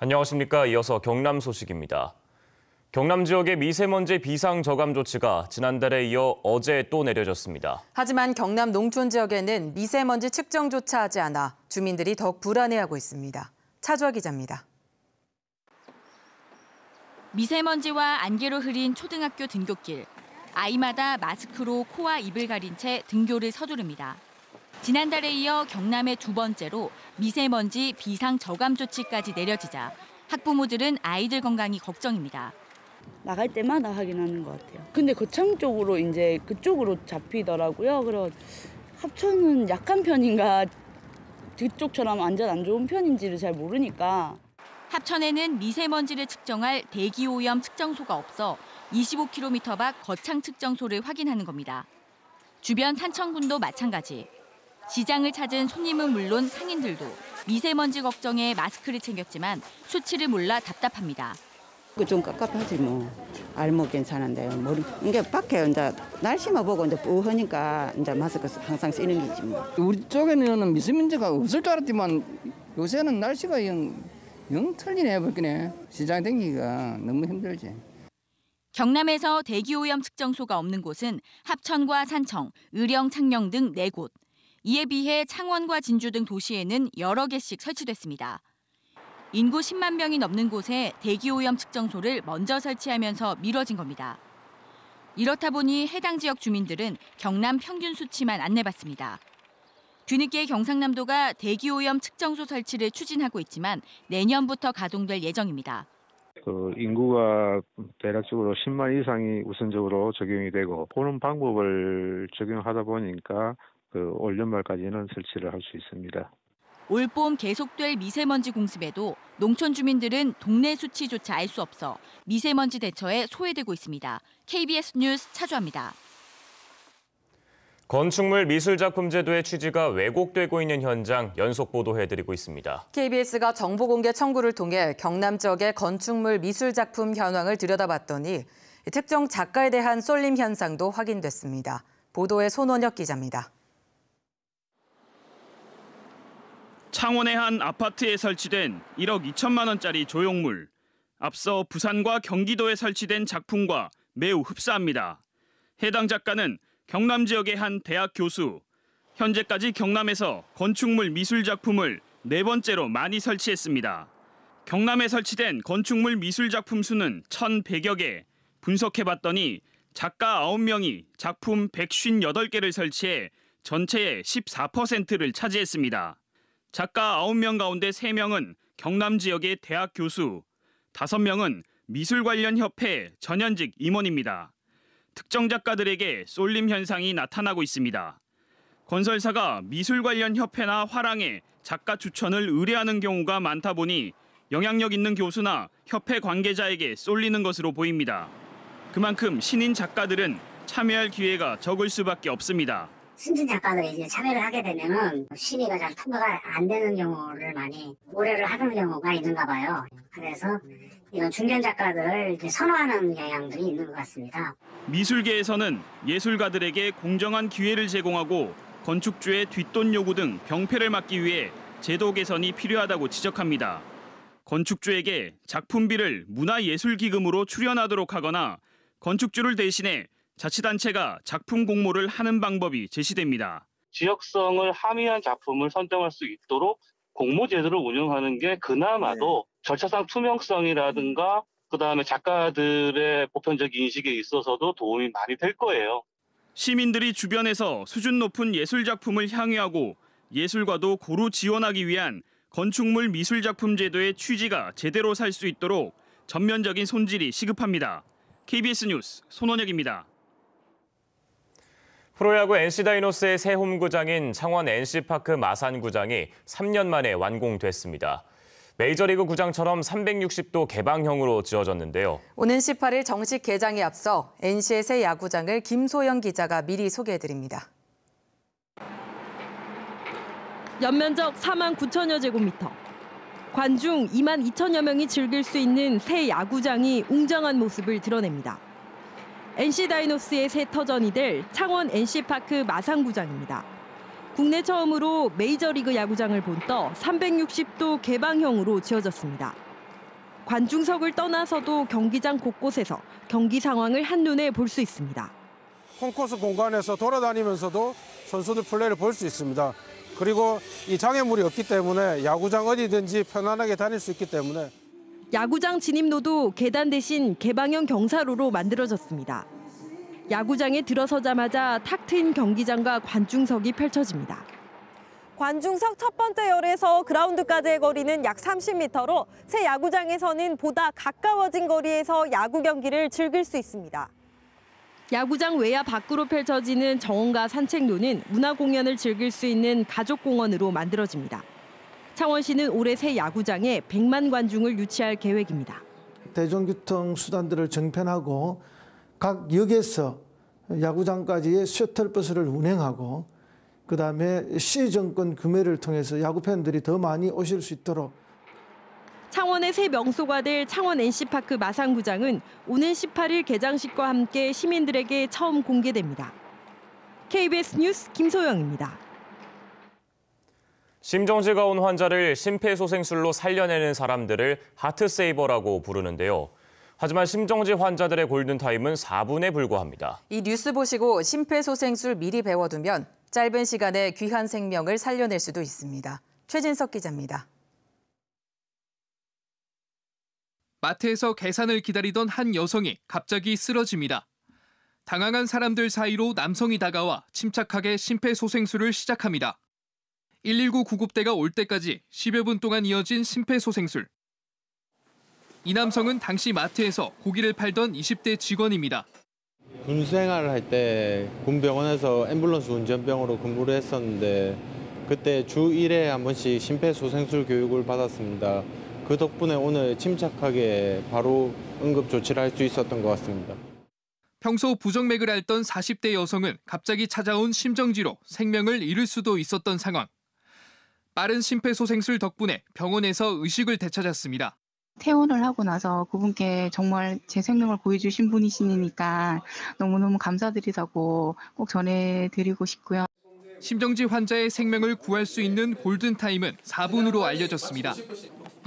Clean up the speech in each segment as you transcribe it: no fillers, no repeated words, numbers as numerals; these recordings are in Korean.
안녕하십니까. 이어서 경남 소식입니다. 경남 지역의 미세먼지 비상 저감 조치가 지난달에 이어 어제 또 내려졌습니다. 하지만 경남 농촌 지역에는 미세먼지 측정조차 하지 않아 주민들이 더욱 불안해하고 있습니다. 차주아 기자입니다. 미세먼지와 안개로 흐린 초등학교 등굣길. 아이마다 마스크로 코와 입을 가린 채 등교를 서두릅니다. 지난달에 이어 경남의 두 번째로 미세먼지 비상 저감 조치까지 내려지자 학부모들은 아이들 건강이 걱정입니다. 나갈 때마다 확인하는 것 같아요. 근데 거창 쪽으로 이제 그쪽으로 잡히더라고요. 그래서 합천은 약한 편인가 그쪽처럼 안전 안 좋은 편인지를 잘 모르니까. 합천에는 미세먼지를 측정할 대기오염 측정소가 없어 25km 밖 거창 측정소를 확인하는 겁니다. 주변 산청군도 마찬가지. 시장을 찾은 손님은 물론 상인들도 미세먼지 걱정에 마스크를 챙겼지만 수치를 몰라 답답합니다. 좀 깝깝하지 뭐. 알면 괜찮은데 이게 밖에 이제 날씨만 보고 이제 뿌하니까 이제 마스크 항상 쓰는 거지 뭐. 우리 쪽에는 미세먼지가 없을 줄 알았지만 요새는 날씨가 영 틀리네 버기네. 시장 다니기가 너무 힘들지. 경남에서 대기오염 측정소가 없는 곳은 합천과 산청, 의령, 창녕 등 4곳. 이에 비해 창원과 진주 등 도시에는 여러 개씩 설치됐습니다. 인구 10만 명이 넘는 곳에 대기오염 측정소를 먼저 설치하면서 미뤄진 겁니다. 이렇다 보니 해당 지역 주민들은 경남 평균 수치만 안내받습니다. 뒤늦게 경상남도가 대기오염 측정소 설치를 추진하고 있지만 내년부터 가동될 예정입니다. 인구가 대략적으로 10만 이상이 우선적으로 적용이 되고 보는 방법을 적용하다 보니까 올 연말까지는 설치를 할 수 있습니다. 올봄 계속될 미세먼지 공습에도 농촌 주민들은 동네 수치조차 알 수 없어 미세먼지 대처에 소외되고 있습니다. KBS 뉴스 차주아입니다. 건축물 미술작품 제도의 취지가 왜곡되고 있는 현장 연속 보도해드리고 있습니다. KBS가 정보공개 청구를 통해 경남 지역의 건축물 미술작품 현황을 들여다봤더니 특정 작가에 대한 쏠림 현상도 확인됐습니다. 보도에 손원혁 기자입니다. 창원의 한 아파트에 설치된 1억 2천만 원짜리 조형물. 앞서 부산과 경기도에 설치된 작품과 매우 흡사합니다. 해당 작가는 경남 지역의 한 대학 교수. 현재까지 경남에서 건축물 미술 작품을 4번째로 많이 설치했습니다. 경남에 설치된 건축물 미술 작품 수는 1,100여 개. 분석해봤더니 작가 9명이 작품 158개를 설치해 전체의 14%를 차지했습니다. 작가 9명 가운데 3명은 경남 지역의 대학 교수, 5명은 미술 관련 협회 전현직 임원입니다. 특정 작가들에게 쏠림 현상이 나타나고 있습니다. 건설사가 미술 관련 협회나 화랑에 작가 추천을 의뢰하는 경우가 많다 보니 영향력 있는 교수나 협회 관계자에게 쏠리는 것으로 보입니다. 그만큼 신인 작가들은 참여할 기회가 적을 수밖에 없습니다. 신진 작가들이 이제 참여를 하게 되면은 심의가 잘 통과가 안 되는 경우를 많이 고려를 하는 경우가 있는가 봐요. 그래서 이런 중견 작가들을 이제 선호하는 경향들이 있는 것 같습니다. 미술계에서는 예술가들에게 공정한 기회를 제공하고 건축주의 뒷돈 요구 등 병폐를 막기 위해 제도 개선이 필요하다고 지적합니다. 건축주에게 작품비를 문화예술기금으로 출연하도록 하거나 건축주를 대신해 자치단체가 작품 공모를 하는 방법이 제시됩니다. 지역성을 함의한 작품을 선정할 수 있도록 공모 제도를 운영하는 게 그나마도 절차상 투명성이라든가 그다음에 작가들의 보편적 인식에 있어서도 도움이 많이 될 거예요. 시민들이 주변에서 수준 높은 예술 작품을 향유하고 예술가도 고루 지원하기 위한 건축물 미술작품 제도의 취지가 제대로 살 수 있도록 전면적인 손질이 시급합니다. KBS 뉴스 손원혁입니다. 프로야구 NC다이노스의 새 홈구장인 창원 NC파크 마산구장이 3년 만에 완공됐습니다. 메이저리그 구장처럼 360도 개방형으로 지어졌는데요. 오는 18일 정식 개장에 앞서 NC의 새 야구장을 김소영 기자가 미리 소개해드립니다. 연면적 4만 9천여 제곱미터. 관중 2만 2천여 명이 즐길 수 있는 새 야구장이 웅장한 모습을 드러냅니다. NC다이노스의 새 터전이 될 창원 NC파크 마산구장입니다. 국내 처음으로 메이저리그 야구장을 본떠 360도 개방형으로 지어졌습니다. 관중석을 떠나서도 경기장 곳곳에서 경기 상황을 한눈에 볼 수 있습니다. 콘코스 공간에서 돌아다니면서도 선수들 플레이를 볼 수 있습니다. 그리고 이 장애물이 없기 때문에 야구장 어디든지 편안하게 다닐 수 있기 때문에 야구장 진입로도 계단 대신 개방형 경사로로 만들어졌습니다. 야구장에 들어서자마자 탁 트인 경기장과 관중석이 펼쳐집니다. 관중석 첫 번째 열에서 그라운드까지의 거리는 약 30m로 새 야구장에서는 보다 가까워진 거리에서 야구 경기를 즐길 수 있습니다. 야구장 외야 밖으로 펼쳐지는 정원과 산책로는 문화 공연을 즐길 수 있는 가족공원으로 만들어집니다. 창원시는 올해 새 야구장에 100만 관중을 유치할 계획입니다. 대중교통 수단들을 정편하고 각 역에서 야구장까지의 셔틀버스를 운행하고 그다음에 시정권 구매를 통해서 야구 팬들이 더 많이 오실 수 있도록. 창원의 새 명소가 될 창원 NC파크 마산구장은 오는 18일 개장식과 함께 시민들에게 처음 공개됩니다. KBS 뉴스 김소영입니다. 심정지가 온 환자를 심폐소생술로 살려내는 사람들을 하트세이버라고 부르는데요. 하지만 심정지 환자들의 골든타임은 4분에 불과합니다. 이 뉴스 보시고 심폐소생술 미리 배워두면 짧은 시간에 귀한 생명을 살려낼 수도 있습니다. 최진석 기자입니다. 마트에서 계산을 기다리던 한 여성이 갑자기 쓰러집니다. 당황한 사람들 사이로 남성이 다가와 침착하게 심폐소생술을 시작합니다. 119 구급대가 올 때까지 10여 분 동안 이어진 심폐소생술. 이 남성은 당시 마트에서 고기를 팔던 20대 직원입니다. 군 생활을 할 때 군병원에서 앰뷸런스 운전병으로 근무를 했었는데 그때 주 1회에 한 번씩 심폐소생술 교육을 받았습니다. 그 덕분에 오늘 침착하게 바로 응급 조치를 할 수 있었던 것 같습니다. 평소 부정맥을 앓던 40대 여성은 갑자기 찾아온 심정지로 생명을 잃을 수도 있었던 상황. 빠른 심폐소생술 덕분에 병원에서 의식을 되찾았습니다. 퇴원을 하고 나서 그분께 정말 제 생명을 보여주신 분이시니까 너무너무 감사드리다고 꼭 전해드리고 싶고요. 심정지 환자의 생명을 구할 수 있는 골든타임은 4분으로 알려졌습니다.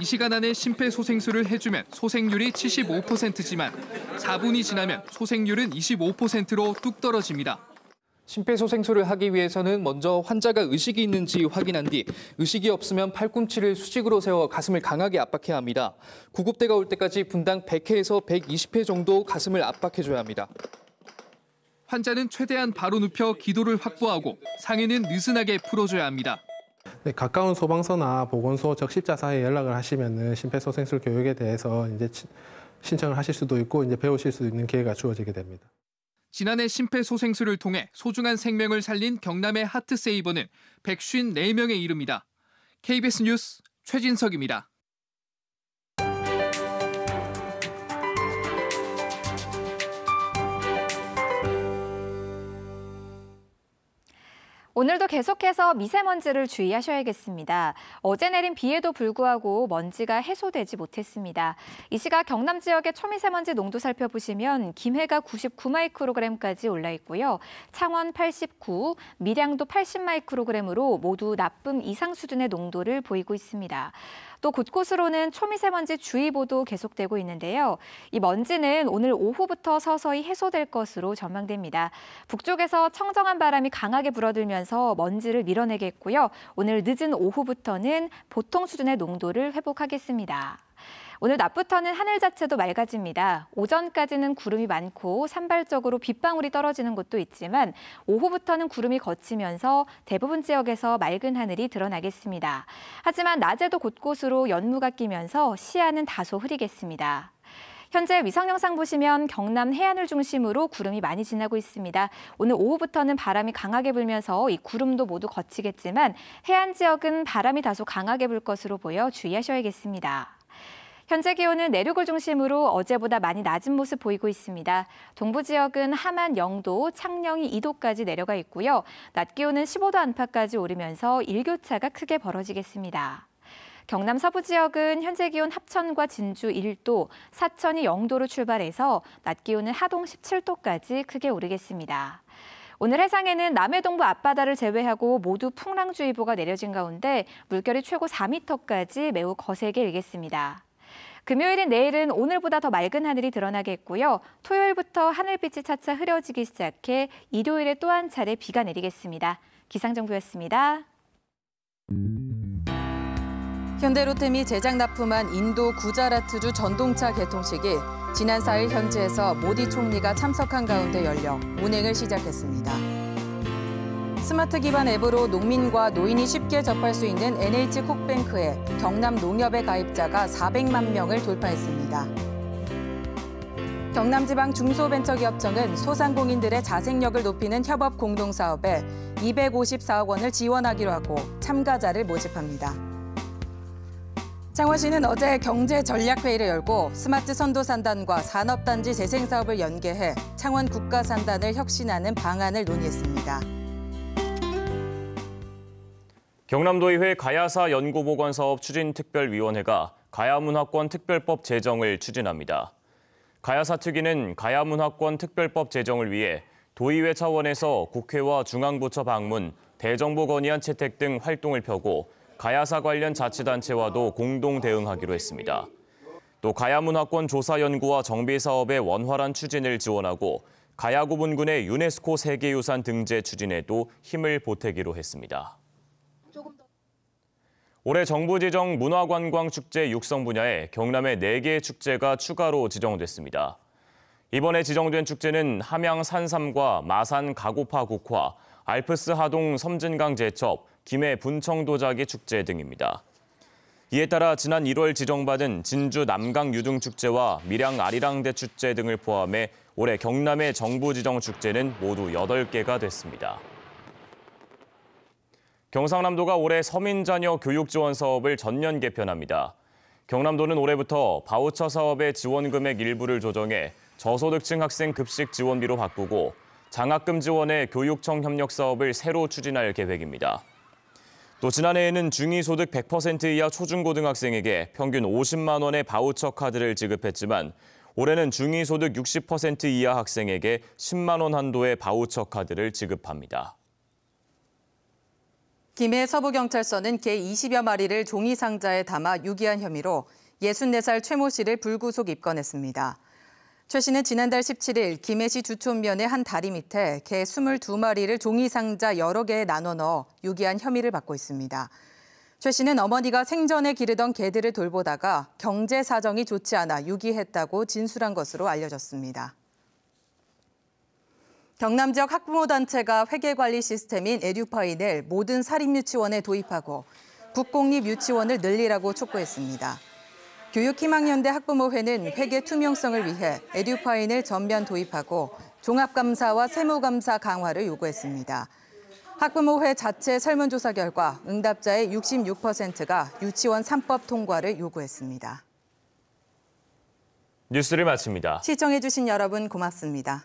이 시간 안에 심폐소생술을 해주면 소생률이 75%지만 4분이 지나면 소생률은 25%로 뚝 떨어집니다. 심폐소생술을 하기 위해서는 먼저 환자가 의식이 있는지 확인한 뒤 의식이 없으면 팔꿈치를 수직으로 세워 가슴을 강하게 압박해야 합니다. 구급대가 올 때까지 분당 100회에서 120회 정도 가슴을 압박해줘야 합니다. 환자는 최대한 바로 눕혀 기도를 확보하고 상해는 느슨하게 풀어줘야 합니다. 네, 가까운 소방서나 보건소, 적십자사에 연락을 하시면은 심폐소생술 교육에 대해서 이제 신청을 하실 수도 있고 이제 배우실 수 있는 기회가 주어지게 됩니다. 지난해 심폐소생술을 통해 소중한 생명을 살린 경남의 하트세이버는 154명에 이릅니다. KBS 뉴스 최진석입니다. 오늘도 계속해서 미세먼지를 주의하셔야겠습니다. 어제 내린 비에도 불구하고 먼지가 해소되지 못했습니다. 이 시각 경남 지역의 초미세먼지 농도 살펴보시면 김해가 99마이크로그램까지 올라 있고요. 창원 89, 밀양도 80마이크로그램으로 모두 나쁨 이상 수준의 농도를 보이고 있습니다. 또 곳곳으로는 초미세먼지 주의보도 계속되고 있는데요. 이 먼지는 오늘 오후부터 서서히 해소될 것으로 전망됩니다. 북쪽에서 청정한 바람이 강하게 불어들면서 먼지를 밀어내겠고요. 오늘 늦은 오후부터는 보통 수준의 농도를 회복하겠습니다. 오늘 낮부터는 하늘 자체도 맑아집니다. 오전까지는 구름이 많고 산발적으로 빗방울이 떨어지는 곳도 있지만 오후부터는 구름이 걷히면서 대부분 지역에서 맑은 하늘이 드러나겠습니다. 하지만 낮에도 곳곳으로 연무가 끼면서 시야는 다소 흐리겠습니다. 현재 위성 영상 보시면 경남 해안을 중심으로 구름이 많이 지나고 있습니다. 오늘 오후부터는 바람이 강하게 불면서 이 구름도 모두 걷히겠지만 해안 지역은 바람이 다소 강하게 불 것으로 보여 주의하셔야겠습니다. 현재 기온은 내륙을 중심으로 어제보다 많이 낮은 모습 보이고 있습니다. 동부 지역은 함안 0도, 창녕이 2도까지 내려가 있고요. 낮 기온은 15도 안팎까지 오르면서 일교차가 크게 벌어지겠습니다. 경남 서부 지역은 현재 기온 합천과 진주 1도, 사천이 0도로 출발해서 낮 기온은 하동 17도까지 크게 오르겠습니다. 오늘 해상에는 남해동부 앞바다를 제외하고 모두 풍랑주의보가 내려진 가운데 물결이 최고 4m까지 매우 거세게 일겠습니다. 금요일인 내일은 오늘보다 더 맑은 하늘이 드러나겠고요. 토요일부터 하늘빛이 차차 흐려지기 시작해 일요일에 또 한 차례 비가 내리겠습니다. 기상정보였습니다. 현대로템이 제작 납품한 인도 구자라트주 전동차 개통식이 지난 4일 현지에서 모디 총리가 참석한 가운데 열려 운행을 시작했습니다. 스마트 기반 앱으로 농민과 노인이 쉽게 접할 수 있는 NH콕뱅크에 경남 농협의 가입자가 400만 명을 돌파했습니다. 경남지방 중소벤처기업청은 소상공인들의 자생력을 높이는 협업 공동사업에 254억 원을 지원하기로 하고 참가자를 모집합니다. 창원시는 어제 경제전략회의를 열고 스마트 선도산단과 산업단지 재생사업을 연계해 창원 국가산단을 혁신하는 방안을 논의했습니다. 경남도의회 가야사 연구보건사업 추진특별위원회가 가야문화권 특별법 제정을 추진합니다. 가야사 특위는 가야문화권 특별법 제정을 위해 도의회 차원에서 국회와 중앙부처 방문, 대정부 건의안 채택 등 활동을 펴고 가야사 관련 자치단체와도 공동 대응하기로 했습니다. 또 가야문화권 조사 연구와 정비 사업의 원활한 추진을 지원하고 가야구분군의 유네스코 세계유산 등재 추진에도 힘을 보태기로 했습니다. 올해 정부 지정 문화관광축제 육성 분야에 경남의 4개의 축제가 추가로 지정됐습니다. 이번에 지정된 축제는 함양 산삼과 마산 가고파 국화, 알프스 하동 섬진강 제첩, 김해 분청도자기 축제 등입니다. 이에 따라 지난 1월 지정받은 진주 남강 유등축제와 밀양 아리랑대 축제 등을 포함해 올해 경남의 정부 지정 축제는 모두 8개가 됐습니다. 경상남도가 올해 서민자녀 교육 지원 사업을 전면 개편합니다. 경남도는 올해부터 바우처 사업의 지원 금액 일부를 조정해 저소득층 학생 급식 지원비로 바꾸고 장학금 지원의 교육청 협력 사업을 새로 추진할 계획입니다. 또 지난해에는 중위소득 100% 이하 초중고등학생에게 평균 50만 원의 바우처 카드를 지급했지만 올해는 중위소득 60% 이하 학생에게 10만 원 한도의 바우처 카드를 지급합니다. 김해 서부경찰서는 개 20여 마리를 종이 상자에 담아 유기한 혐의로 64살 최 모 씨를 불구속 입건했습니다. 최 씨는 지난달 17일 김해시 주촌면의 한 다리 밑에 개 22마리를 종이 상자 여러 개에 나눠 넣어 유기한 혐의를 받고 있습니다. 최 씨는 어머니가 생전에 기르던 개들을 돌보다가 경제 사정이 좋지 않아 유기했다고 진술한 것으로 알려졌습니다. 경남 지역 학부모단체가 회계관리 시스템인 에듀파인을 모든 사립유치원에 도입하고 국공립유치원을 늘리라고 촉구했습니다. 교육희망연대 학부모회는 회계 투명성을 위해 에듀파인을 전면 도입하고 종합감사와 세무감사 강화를 요구했습니다. 학부모회 자체 설문조사 결과 응답자의 66%가 유치원 3법 통과를 요구했습니다. 뉴스를 마칩니다. 시청해주신 여러분 고맙습니다.